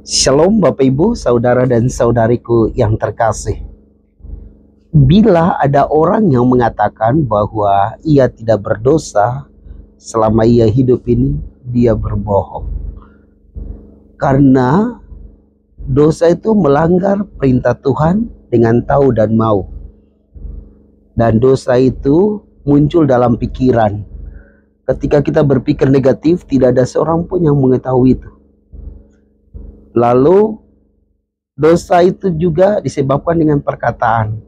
Shalom Bapak Ibu, saudara dan saudariku yang terkasih. Bila ada orang yang mengatakan bahwa ia tidak berdosa selama ia hidup ini, dia berbohong. Karena dosa itu melanggar perintah Tuhan dengan tahu dan mau. Dan dosa itu muncul dalam pikiran. Ketika kita berpikir negatif, tidak ada seorang pun yang mengetahui itu. Lalu dosa itu juga disebabkan dengan perkataan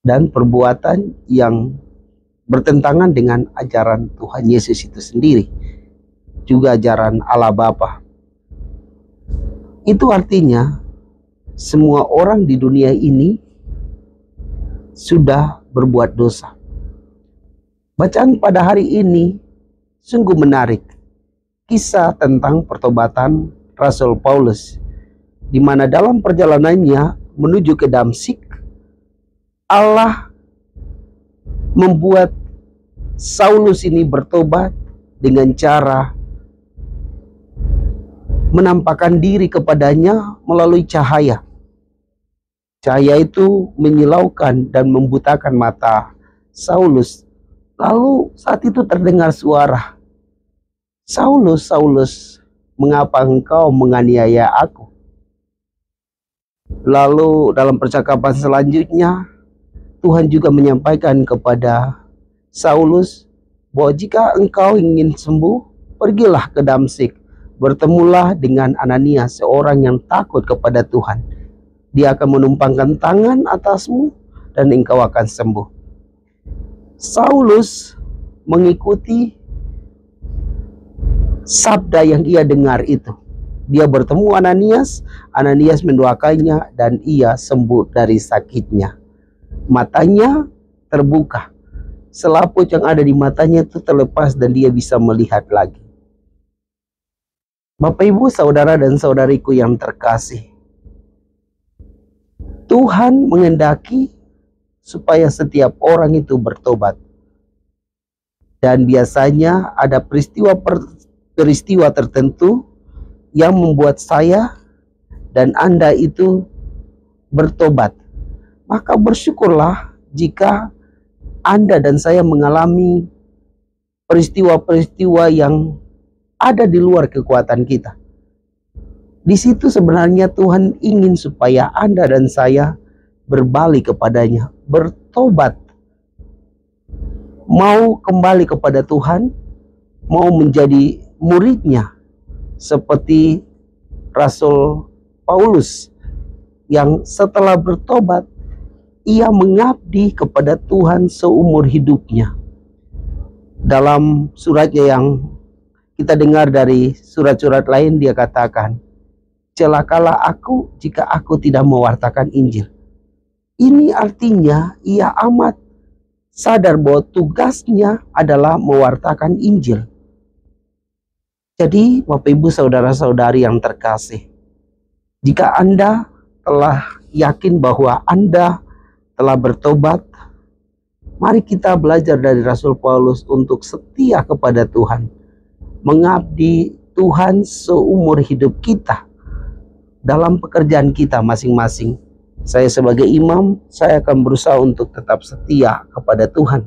dan perbuatan yang bertentangan dengan ajaran Tuhan Yesus itu sendiri, juga ajaran Allah Bapa. Itu artinya semua orang di dunia ini sudah berbuat dosa. Bacaan pada hari ini sungguh menarik. Kisah tentang pertobatan Rasul Paulus, di mana dalam perjalanannya menuju ke Damsyik, Allah membuat Saulus ini bertobat dengan cara menampakkan diri kepadanya melalui cahaya. Cahaya itu menyilaukan dan membutakan mata Saulus. Lalu saat itu terdengar suara, "Saulus, Saulus, mengapa engkau menganiaya aku?" Lalu dalam percakapan selanjutnya, Tuhan juga menyampaikan kepada Saulus bahwa jika engkau ingin sembuh, pergilah ke Damsyik, bertemulah dengan Ananias, seorang yang takut kepada Tuhan. Dia akan menumpangkan tangan atasmu dan engkau akan sembuh. Saulus mengikuti sabda yang ia dengar itu. Dia bertemu Ananias, Ananias mendoakannya dan ia sembuh dari sakitnya. Matanya terbuka, selaput yang ada di matanya itu terlepas dan dia bisa melihat lagi. Bapak Ibu, saudara dan saudariku yang terkasih, Tuhan menghendaki supaya setiap orang itu bertobat. Dan biasanya ada peristiwa tertentu yang membuat saya dan Anda itu bertobat. Maka bersyukurlah jika Anda dan saya mengalami peristiwa-peristiwa yang ada di luar kekuatan kita. Di situ sebenarnya Tuhan ingin supaya Anda dan saya berbalik kepadanya, bertobat, mau kembali kepada Tuhan, mau menjadi muridnya, seperti Rasul Paulus yang setelah bertobat, ia mengabdi kepada Tuhan seumur hidupnya. Dalam suratnya yang kita dengar dari surat-surat lain, dia katakan, "Celakalah aku jika aku tidak mewartakan Injil." Ini artinya ia amat sadar bahwa tugasnya adalah mewartakan Injil. Jadi Bapak Ibu saudara-saudari yang terkasih, jika Anda telah yakin bahwa Anda telah bertobat, mari kita belajar dari Rasul Paulus untuk setia kepada Tuhan, mengabdi Tuhan seumur hidup kita dalam pekerjaan kita masing-masing. Saya sebagai imam, saya akan berusaha untuk tetap setia kepada Tuhan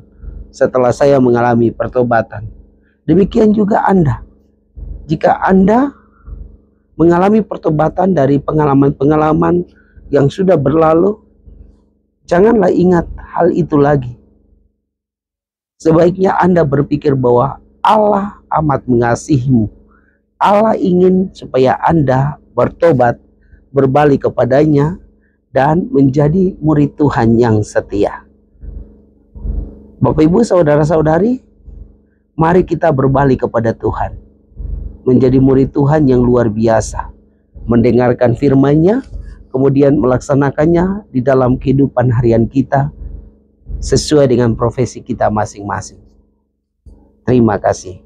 setelah saya mengalami pertobatan. Demikian juga Anda. Jika Anda mengalami pertobatan dari pengalaman-pengalaman yang sudah berlalu, janganlah ingat hal itu lagi. Sebaiknya Anda berpikir bahwa Allah amat mengasihimu. Allah ingin supaya Anda bertobat, berbalik kepadanya, dan menjadi murid Tuhan yang setia. Bapak Ibu saudara-saudari, mari kita berbalik kepada Tuhan, menjadi murid Tuhan yang luar biasa, mendengarkan firman-Nya, kemudian melaksanakannya di dalam kehidupan harian kita sesuai dengan profesi kita masing-masing. Terima kasih.